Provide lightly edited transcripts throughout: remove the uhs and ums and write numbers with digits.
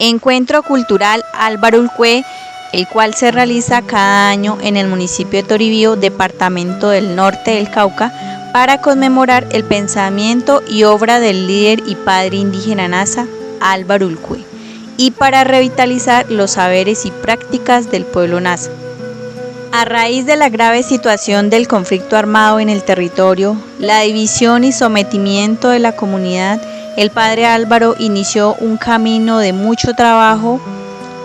Encuentro Cultural Álvaro Ulcué, el cual se realiza cada año en el municipio de Toribío, departamento del Norte del Cauca, para conmemorar el pensamiento y obra del líder y padre indígena Nasa, Álvaro Ulcué, y para revitalizar los saberes y prácticas del pueblo Nasa. A raíz de la grave situación del conflicto armado en el territorio, la división y sometimiento de la comunidad, el padre Álvaro inició un camino de mucho trabajo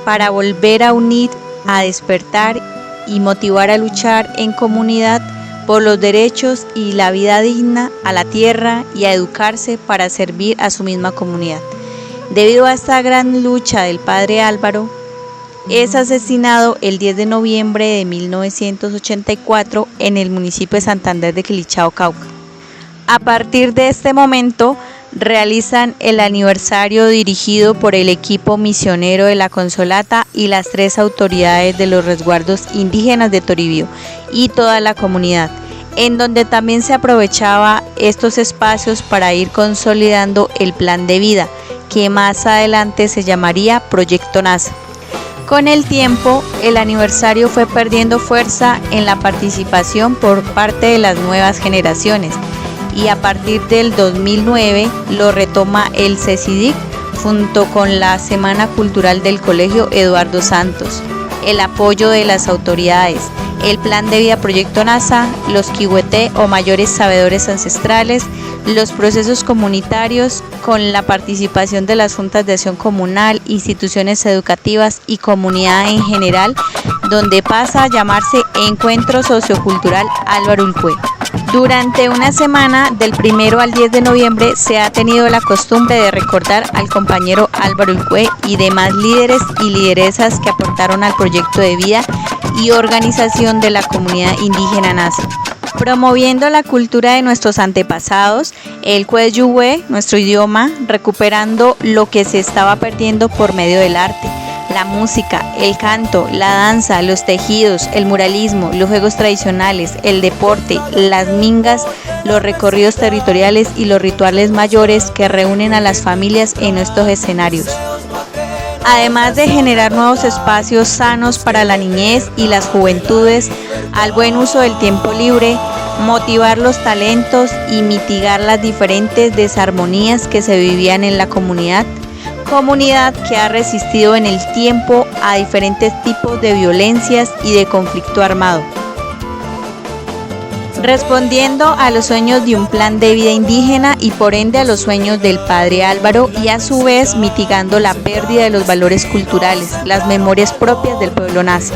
para volver a unir, a despertar y motivar a luchar en comunidad por los derechos y la vida digna a la tierra y a educarse para servir a su misma comunidad. Debido a esta gran lucha del padre Álvaro, es asesinado el 10 de noviembre de 1984 en el municipio de Santander de Quilichao, Cauca. A partir de este momento, realizan el aniversario dirigido por el equipo misionero de la Consolata y las 3 autoridades de los resguardos indígenas de Toribío y toda la comunidad, en donde también se aprovechaba estos espacios para ir consolidando el plan de vida, que más adelante se llamaría Proyecto Nasa. Con el tiempo, el aniversario fue perdiendo fuerza en la participación por parte de las nuevas generaciones, y a partir del 2009 lo retoma el CECIDIC junto con la Semana Cultural del Colegio Eduardo Santos, el apoyo de las autoridades, el Plan de Vida Proyecto Nasa, los Kihueté o mayores sabedores ancestrales, los procesos comunitarios con la participación de las juntas de acción comunal, instituciones educativas y comunidad en general, donde pasa a llamarse Encuentro Sociocultural Álvaro Ulcué. Durante una semana, del 1 al 10 de noviembre, se ha tenido la costumbre de recordar al compañero Álvaro Ulcué y demás líderes y lideresas que aportaron al proyecto de vida y organización de la comunidad indígena Nasa, promoviendo la cultura de nuestros antepasados, el Cueyuhue, nuestro idioma, recuperando lo que se estaba perdiendo por medio del arte, la música, el canto, la danza, los tejidos, el muralismo, los juegos tradicionales, el deporte, las mingas, los recorridos territoriales y los rituales mayores que reúnen a las familias en estos escenarios. Además de generar nuevos espacios sanos para la niñez y las juventudes, al buen uso del tiempo libre, motivar los talentos y mitigar las diferentes desarmonías que se vivían en la comunidad que ha resistido en el tiempo a diferentes tipos de violencias y de conflicto armado. Respondiendo a los sueños de un plan de vida indígena y por ende a los sueños del padre Álvaro, y a su vez mitigando la pérdida de los valores culturales, las memorias propias del pueblo Nasa.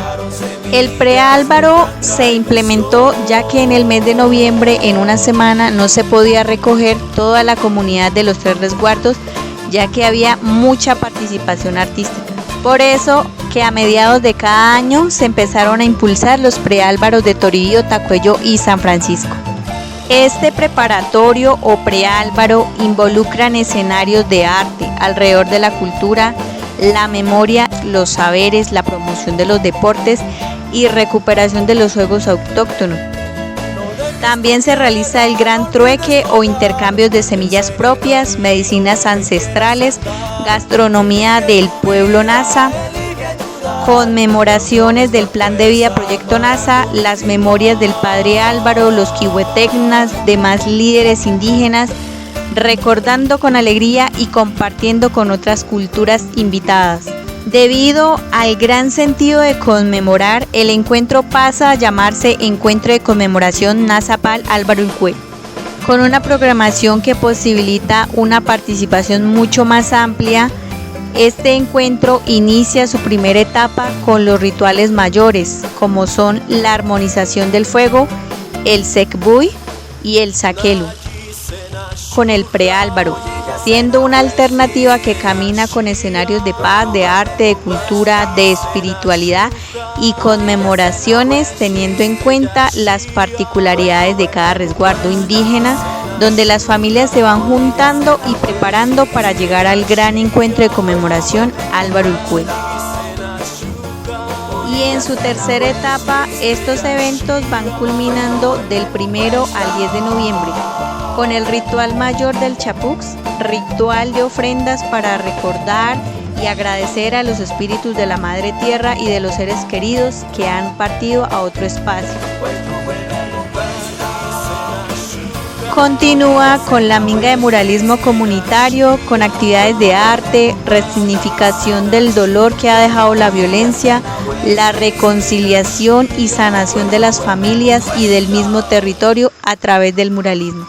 El pre-Álvaro se implementó ya que en el mes de noviembre, en una semana, no se podía recoger toda la comunidad de los 3 resguardos, ya que había mucha participación artística. Por eso que a mediados de cada año se empezaron a impulsar los pre-Álvaros de Toribío, Tacuello y San Francisco. Este preparatorio o pre-Álvaro involucran escenarios de arte alrededor de la cultura, la memoria, los saberes, la promoción de los deportes y recuperación de los juegos autóctonos. También se realiza el gran trueque o intercambios de semillas propias, medicinas ancestrales, gastronomía del pueblo Nasa, conmemoraciones del plan de vida Proyecto Nasa, las memorias del padre Álvaro, los kihuetecnas, demás líderes indígenas, recordando con alegría y compartiendo con otras culturas invitadas. Debido al gran sentido de conmemorar, el encuentro pasa a llamarse Encuentro de Conmemoración Nazapal Álvaro Ulcué, con una programación que posibilita una participación mucho más amplia. Este encuentro inicia su primera etapa con los rituales mayores, como son la armonización del fuego, el Secbuy y el Saquelu, con el pre-Álvaro, siendo una alternativa que camina con escenarios de paz, de arte, de cultura, de espiritualidad y conmemoraciones, teniendo en cuenta las particularidades de cada resguardo indígena, donde las familias se van juntando y preparando para llegar al gran encuentro de conmemoración Álvaro Ulcué. Y en su tercera etapa, estos eventos van culminando del 1 al 10 de noviembre, con el ritual mayor del Chapux, ritual de ofrendas para recordar y agradecer a los espíritus de la Madre Tierra y de los seres queridos que han partido a otro espacio. Continúa con la minga de muralismo comunitario, con actividades de arte, resignificación del dolor que ha dejado la violencia, la reconciliación y sanación de las familias y del mismo territorio a través del muralismo.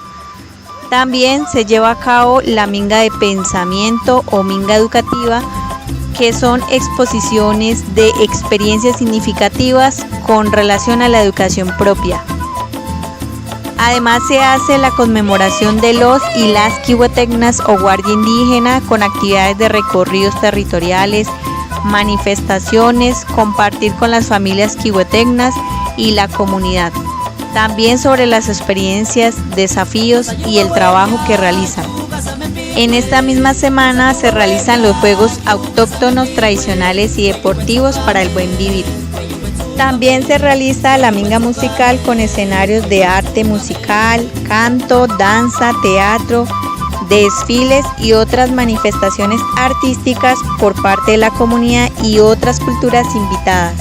También se lleva a cabo la minga de pensamiento o minga educativa, que son exposiciones de experiencias significativas con relación a la educación propia. Además se hace la conmemoración de los y las quihuetegnas o guardia indígena con actividades de recorridos territoriales, manifestaciones, compartir con las familias quihuetegnas y la comunidad. También sobre las experiencias, desafíos y el trabajo que realizan. En esta misma semana se realizan los juegos autóctonos tradicionales y deportivos para el buen vivir. También se realiza la minga musical con escenarios de arte musical, canto, danza, teatro, desfiles y otras manifestaciones artísticas por parte de la comunidad y otras culturas invitadas.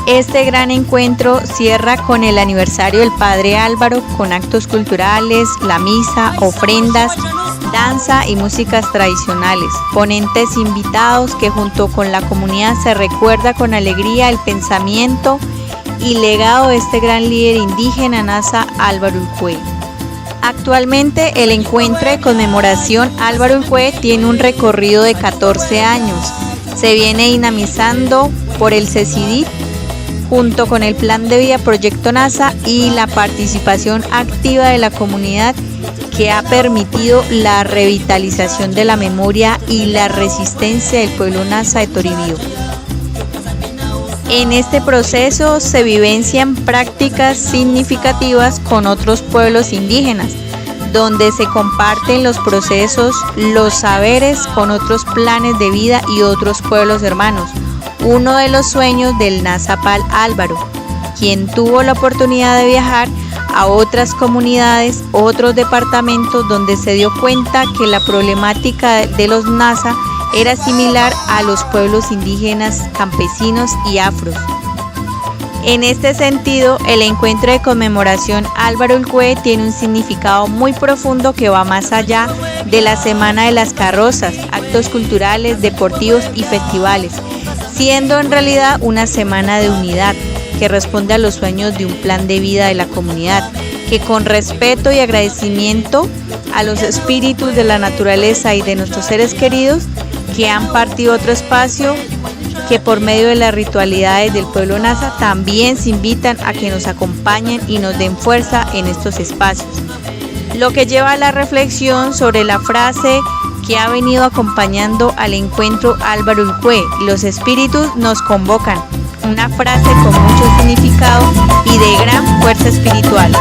Este gran encuentro cierra con el aniversario del Padre Álvaro, con actos culturales, la misa, ofrendas, danza y músicas tradicionales, ponentes invitados que junto con la comunidad se recuerda con alegría el pensamiento y legado de este gran líder indígena Nasa Álvaro Ulcué. Actualmente el encuentro de conmemoración Álvaro Ulcué tiene un recorrido de 14 años. Se viene dinamizando por el CECIDIP junto con el Plan de Vida Proyecto Nasa y la participación activa de la comunidad, que ha permitido la revitalización de la memoria y la resistencia del pueblo Nasa de Toribío. En este proceso se vivencian prácticas significativas con otros pueblos indígenas, donde se comparten los procesos, los saberes con otros planes de vida y otros pueblos hermanos. Uno de los sueños del Nazapal Álvaro, quien tuvo la oportunidad de viajar a otras comunidades, otros departamentos, donde se dio cuenta que la problemática de los Nasa era similar a los pueblos indígenas, campesinos y afros. En este sentido, el encuentro de conmemoración Álvaro Ulcué tiene un significado muy profundo que va más allá de la Semana de las Carrozas, actos culturales, deportivos y festivales, siendo en realidad una semana de unidad que responde a los sueños de un plan de vida de la comunidad, que con respeto y agradecimiento a los espíritus de la naturaleza y de nuestros seres queridos que han partido otro espacio, que por medio de las ritualidades del pueblo Nasa también se invitan a que nos acompañen y nos den fuerza en estos espacios. Lo que lleva a la reflexión sobre la frase que ha venido acompañando al encuentro Álvaro Ulcué: los espíritus nos convocan. Una frase con mucho significado y de gran fuerza espiritual.